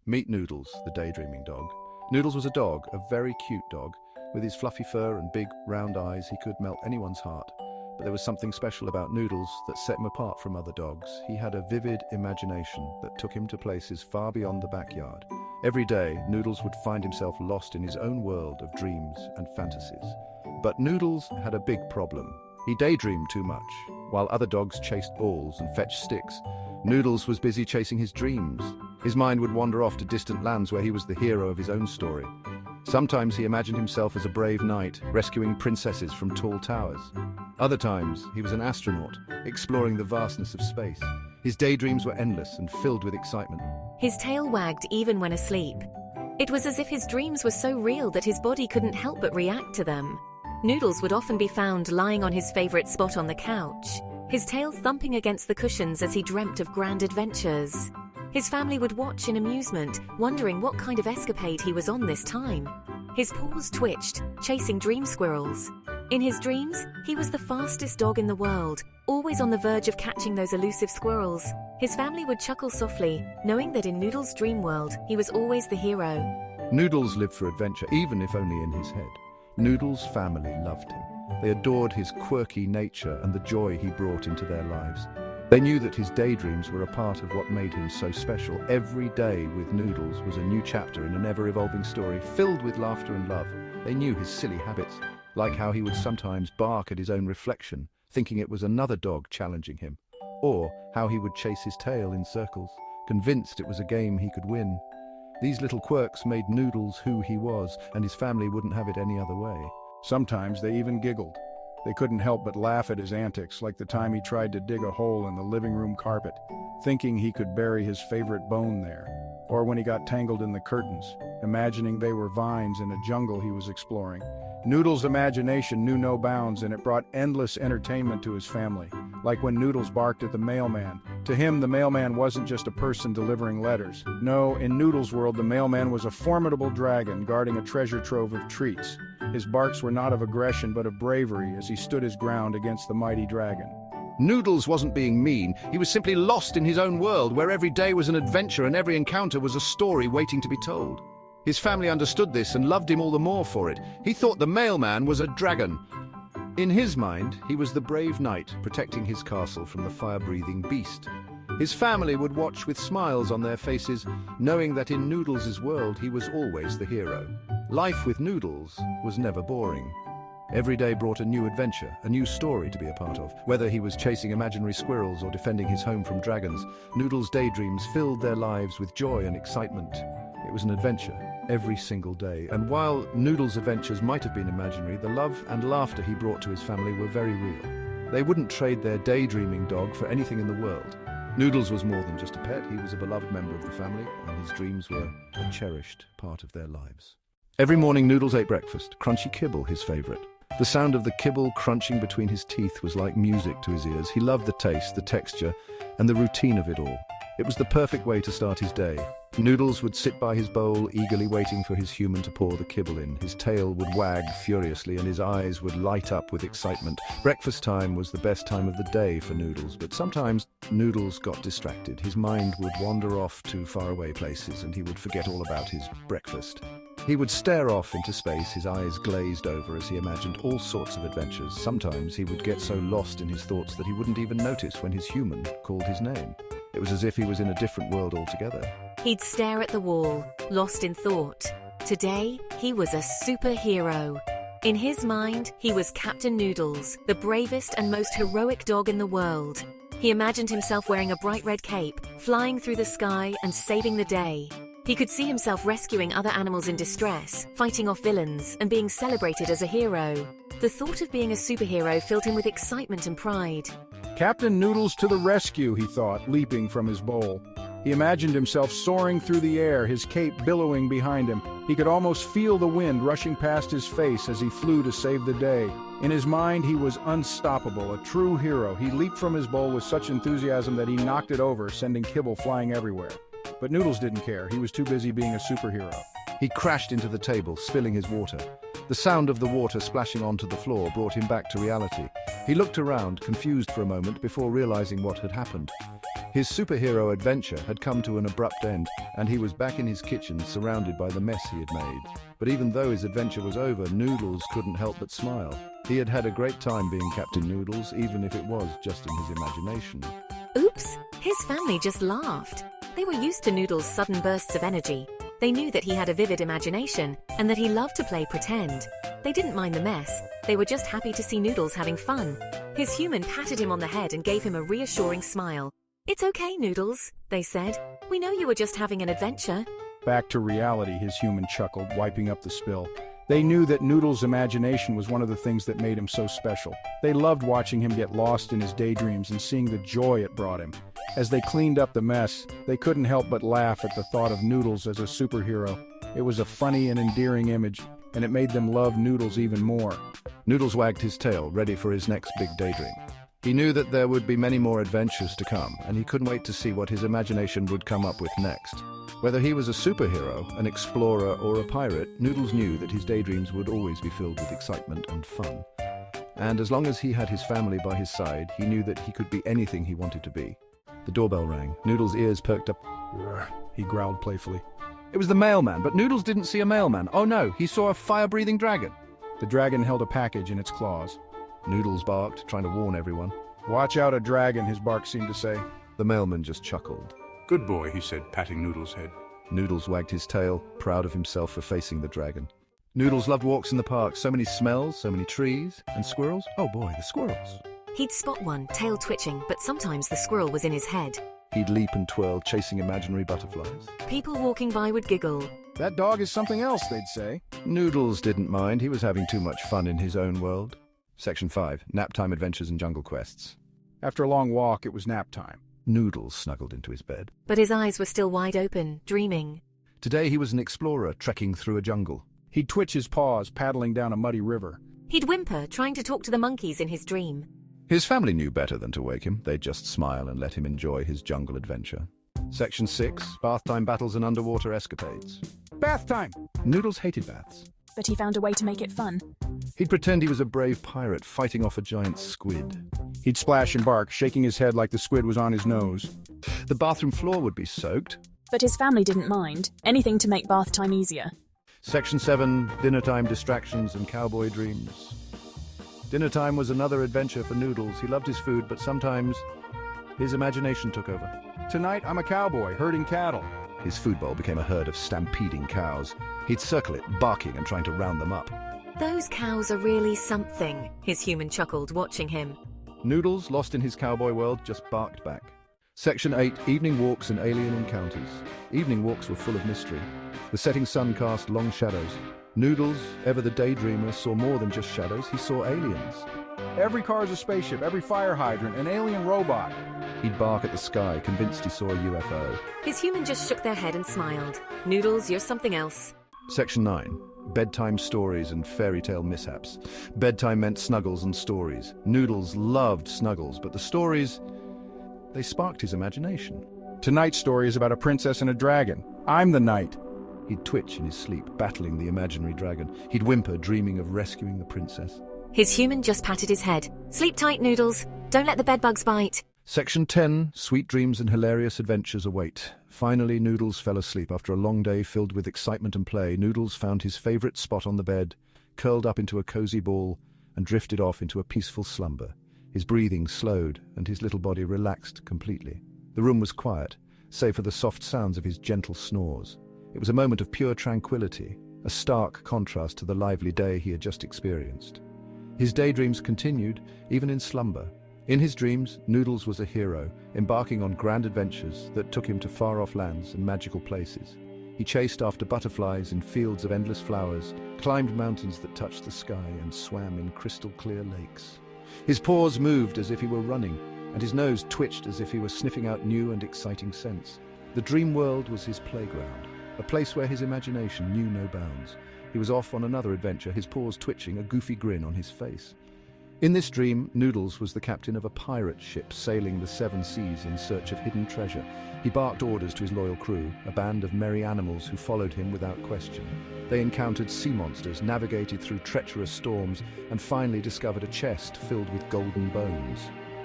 Meet Noodles, the daydreaming dog. Noodles was a dog, a very cute dog. With his fluffy fur and big, round eyes, he could melt anyone's heart. But there was something special about Noodles that set him apart from other dogs. He had a vivid imagination that took him to places far beyond the backyard. Every day, Noodles would find himself lost in his own world of dreams and fantasies. But Noodles had a big problem. He daydreamed too much. While other dogs chased balls and fetched sticks, Noodles was busy chasing his dreams. His mind would wander off to distant lands where he was the hero of his own story. Sometimes he imagined himself as a brave knight, rescuing princesses from tall towers. Other times, he was an astronaut, exploring the vastness of space. His daydreams were endless and filled with excitement. His tail wagged even when asleep. It was as if his dreams were so real that his body couldn't help but react to them. Noodles would often be found lying on his favorite spot on the couch, his tail thumping against the cushions as he dreamt of grand adventures. His family would watch in amusement, wondering what kind of escapade he was on this time. His paws twitched, chasing dream squirrels. In his dreams, he was the fastest dog in the world, always on the verge of catching those elusive squirrels. His family would chuckle softly, knowing that in Noodles' dream world, he was always the hero. Noodles lived for adventure, even if only in his head. Noodles' family loved him. They adored his quirky nature and the joy he brought into their lives. They knew that his daydreams were a part of what made him so special. Every day with Noodles was a new chapter in an ever-evolving story filled with laughter and love. They knew his silly habits, like how he would sometimes bark at his own reflection, thinking it was another dog challenging him, or how he would chase his tail in circles, convinced it was a game he could win. These little quirks made Noodles who he was, and his family wouldn't have it any other way. Sometimes they even giggled. They couldn't help but laugh at his antics, like the time he tried to dig a hole in the living room carpet, thinking he could bury his favorite bone there, or when he got tangled in the curtains, imagining they were vines in a jungle he was exploring. Noodles' imagination knew no bounds, and it brought endless entertainment to his family, like when Noodles barked at the mailman. To him, the mailman wasn't just a person delivering letters. No, in Noodles' world, the mailman was a formidable dragon guarding a treasure trove of treats. His barks were not of aggression but of bravery as he stood his ground against the mighty dragon. Noodles wasn't being mean. He was simply lost in his own world, where every day was an adventure and every encounter was a story waiting to be told. His family understood this and loved him all the more for it. He thought the mailman was a dragon. In his mind, he was the brave knight protecting his castle from the fire-breathing beast. His family would watch with smiles on their faces, knowing that in Noodles' world he was always the hero. Life with Noodles was never boring. Every day brought a new adventure, a new story to be a part of. Whether he was chasing imaginary squirrels or defending his home from dragons, Noodles' daydreams filled their lives with joy and excitement. It was an adventure every single day, and while Noodles' adventures might have been imaginary, the love and laughter he brought to his family were very real. They wouldn't trade their daydreaming dog for anything in the world. Noodles was more than just a pet. He was a beloved member of the family, and his dreams were a cherished part of their lives. Every morning, Noodles ate breakfast, crunchy kibble, his favorite. The sound of the kibble crunching between his teeth was like music to his ears. He loved the taste, the texture, and the routine of it all. It was the perfect way to start his day. Noodles would sit by his bowl, eagerly waiting for his human to pour the kibble in. His tail would wag furiously and his eyes would light up with excitement. Breakfast time was the best time of the day for Noodles, but sometimes Noodles got distracted. His mind would wander off to faraway places and he would forget all about his breakfast. He would stare off into space, his eyes glazed over as he imagined all sorts of adventures. Sometimes he would get so lost in his thoughts that he wouldn't even notice when his human called his name. It was as if he was in a different world altogether. He'd stare at the wall, lost in thought. Today, he was a superhero. In his mind, he was Captain Noodles, the bravest and most heroic dog in the world. He imagined himself wearing a bright red cape, flying through the sky and saving the day. He could see himself rescuing other animals in distress, fighting off villains, and being celebrated as a hero. The thought of being a superhero filled him with excitement and pride. Captain Noodles to the rescue, he thought, leaping from his bowl. He imagined himself soaring through the air, his cape billowing behind him. He could almost feel the wind rushing past his face as he flew to save the day. In his mind, he was unstoppable, a true hero. He leaped from his bowl with such enthusiasm that he knocked it over, sending kibble flying everywhere. But Noodles didn't care. He was too busy being a superhero. He crashed into the table, spilling his water. The sound of the water splashing onto the floor brought him back to reality. He looked around, confused for a moment, before realizing what had happened. His superhero adventure had come to an abrupt end, and he was back in his kitchen surrounded by the mess he had made. But even though his adventure was over, Noodles couldn't help but smile. He had had a great time being Captain Noodles, even if it was just in his imagination. Oops, his family just laughed. They were used to Noodles' sudden bursts of energy. They knew that he had a vivid imagination and that he loved to play pretend. They didn't mind the mess. They were just happy to see Noodles having fun. His human patted him on the head and gave him a reassuring smile. "It's okay, Noodles," they said. "We know you were just having an adventure." Back to reality, his human chuckled, wiping up the spill. They knew that Noodles' imagination was one of the things that made him so special. They loved watching him get lost in his daydreams and seeing the joy it brought him. As they cleaned up the mess, they couldn't help but laugh at the thought of Noodles as a superhero. It was a funny and endearing image, and it made them love Noodles even more. Noodles wagged his tail, ready for his next big daydream. He knew that there would be many more adventures to come, and he couldn't wait to see what his imagination would come up with next. Whether he was a superhero, an explorer, or a pirate, Noodles knew that his daydreams would always be filled with excitement and fun. And as long as he had his family by his side, he knew that he could be anything he wanted to be. The doorbell rang. Noodles' ears perked up. He growled playfully. It was the mailman, but Noodles didn't see a mailman. Oh no, he saw a fire-breathing dragon. The dragon held a package in its claws. Noodles barked, trying to warn everyone. "Watch out, a dragon," his bark seemed to say. The mailman just chuckled. "Good boy," he said, patting Noodles' head. Noodles wagged his tail, proud of himself for facing the dragon. Noodles loved walks in the park. So many smells, so many trees. And squirrels? Oh boy, the squirrels. He'd spot one, tail twitching, but sometimes the squirrel was in his head. He'd leap and twirl, chasing imaginary butterflies. People walking by would giggle. "That dog is something else," they'd say. Noodles didn't mind. He was having too much fun in his own world. Section 5. Naptime Adventures and Jungle Quests. After a long walk, it was nap time. Noodles snuggled into his bed. But his eyes were still wide open, dreaming. Today he was an explorer, trekking through a jungle. He'd twitch his paws, paddling down a muddy river. He'd whimper, trying to talk to the monkeys in his dream. His family knew better than to wake him. They'd just smile and let him enjoy his jungle adventure. Section 6. Bath time battles and underwater escapades. Bath time! Noodles hated baths. But he found a way to make it fun. He'd pretend he was a brave pirate fighting off a giant squid. He'd splash and bark, shaking his head like the squid was on his nose. The bathroom floor would be soaked. But his family didn't mind. Anything to make bath time easier. Section 7. Dinner time distractions and cowboy dreams. Dinner time was another adventure for Noodles. He loved his food, but sometimes his imagination took over. "Tonight, I'm a cowboy, herding cattle." His food bowl became a herd of stampeding cows. He'd circle it, barking and trying to round them up. "Those cows are really something," his human chuckled, watching him. Noodles, lost in his cowboy world, just barked back. Section 8. Evening walks and alien encounters. Evening walks were full of mystery. The setting sun cast long shadows. Noodles, ever the daydreamer, saw more than just shadows. He saw aliens. "Every car is a spaceship, every fire hydrant, an alien robot." He'd bark at the sky, convinced he saw a UFO. His human just shook their head and smiled. "Noodles, you're something else." Section 9. Bedtime stories and fairy tale mishaps. Bedtime meant snuggles and stories. Noodles loved snuggles, but the stories, they sparked his imagination. "Tonight's story is about a princess and a dragon. I'm the knight." He'd twitch in his sleep, battling the imaginary dragon. He'd whimper, dreaming of rescuing the princess. His human just patted his head. "Sleep tight, Noodles. Don't let the bedbugs bite." Section 10. Sweet dreams and hilarious adventures await. Finally, Noodles fell asleep. After a long day filled with excitement and play, Noodles found his favorite spot on the bed, curled up into a cozy ball, and drifted off into a peaceful slumber. His breathing slowed, and his little body relaxed completely. The room was quiet, save for the soft sounds of his gentle snores. It was a moment of pure tranquility, a stark contrast to the lively day he had just experienced. His daydreams continued, even in slumber. In his dreams, Noodles was a hero, embarking on grand adventures that took him to far-off lands and magical places. He chased after butterflies in fields of endless flowers, climbed mountains that touched the sky, and swam in crystal-clear lakes. His paws moved as if he were running, and his nose twitched as if he were sniffing out new and exciting scents. The dream world was his playground, a place where his imagination knew no bounds. He was off on another adventure, his paws twitching, a goofy grin on his face. In this dream, Noodles was the captain of a pirate ship sailing the 7 seas in search of hidden treasure. He barked orders to his loyal crew, a band of merry animals who followed him without question. They encountered sea monsters, navigated through treacherous storms, and finally discovered a chest filled with golden bones.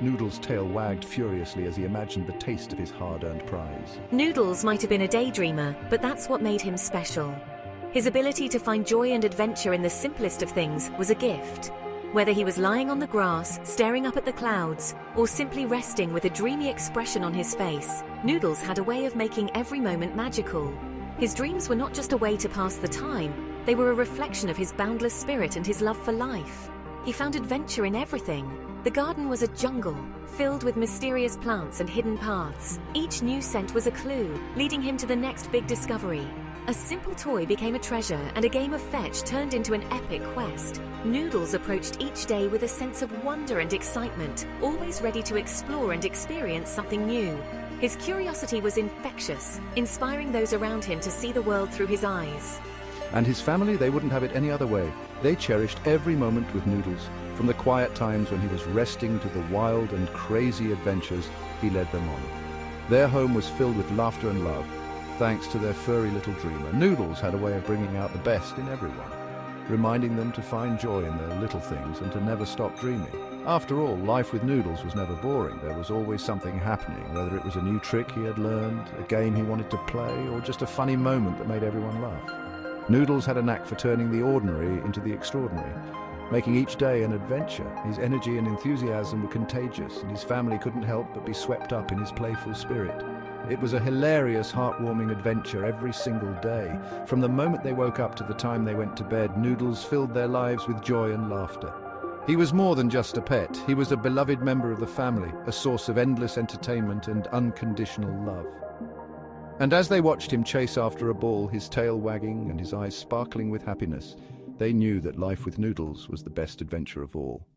Noodles' tail wagged furiously as he imagined the taste of his hard-earned prize. Noodles might have been a daydreamer, but that's what made him special. His ability to find joy and adventure in the simplest of things was a gift. Whether he was lying on the grass, staring up at the clouds, or simply resting with a dreamy expression on his face, Noodles had a way of making every moment magical. His dreams were not just a way to pass the time, they were a reflection of his boundless spirit and his love for life. He found adventure in everything. The garden was a jungle, filled with mysterious plants and hidden paths. Each new scent was a clue, leading him to the next big discovery. A simple toy became a treasure, and a game of fetch turned into an epic quest. Noodles approached each day with a sense of wonder and excitement, always ready to explore and experience something new. His curiosity was infectious, inspiring those around him to see the world through his eyes. And his family, they wouldn't have it any other way. They cherished every moment with Noodles, from the quiet times when he was resting to the wild and crazy adventures he led them on. Their home was filled with laughter and love, thanks to their furry little dreamer. Noodles had a way of bringing out the best in everyone, reminding them to find joy in their little things and to never stop dreaming. After all, life with Noodles was never boring. There was always something happening, whether it was a new trick he had learned, a game he wanted to play, or just a funny moment that made everyone laugh. Noodles had a knack for turning the ordinary into the extraordinary, making each day an adventure. His energy and enthusiasm were contagious, and his family couldn't help but be swept up in his playful spirit. It was a hilarious, heartwarming adventure every single day. From the moment they woke up to the time they went to bed, Noodles filled their lives with joy and laughter. He was more than just a pet. He was a beloved member of the family, a source of endless entertainment and unconditional love. And as they watched him chase after a ball, his tail wagging and his eyes sparkling with happiness, they knew that life with Noodles was the best adventure of all.